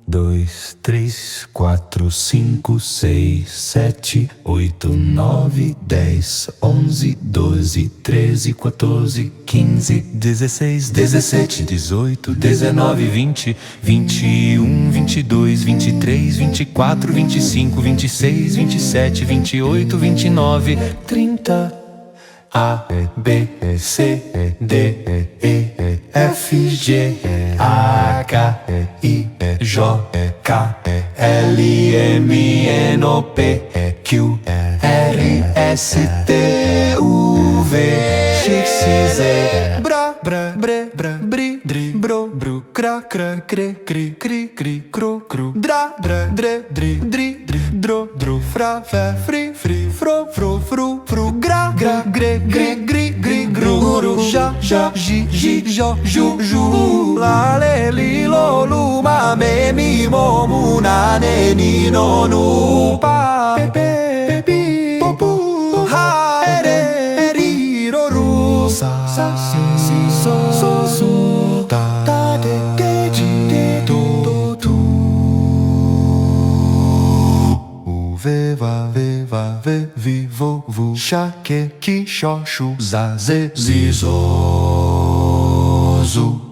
2, 3, 4, 5, 6, 7, 8, 9, 10, 11, 12, 13, 14, 15, 16, 17, 18, 19, 20, 21, 22, 23, 24, 25, 26, 27, 28, 29, 30. A, B, C, D, E, F, G, H, I, J, K, L, M, N, O, P, Q, R, S, T, U, V, X, Z, bra, bra, bre, bra, bri, dri, bro, bru, cra, cra, cre, cri, cri, cri, cru, cru, dra, dra, dre, dri, dri, dri, dro, dru, fra, fa, fri, fri, fro, fro, fru, fru, gra, gra, gre, gre, gri, gri, gru, gru, ja, ja, ji, ji, jo, ju, ju, la, le, li, lo, lu, ma, me, mi, mo, mu, na, ne, ni, no, nu, pa, pe, pe, pi, po, pu, ha, ere, ri, ro, ru, sa, si, so, su, ta, de, ji, de, do, tu, u, ve, va, ve, vi, vo, vu, sha, ke, ki, sho, shu, za, ze, zi, zo, zu.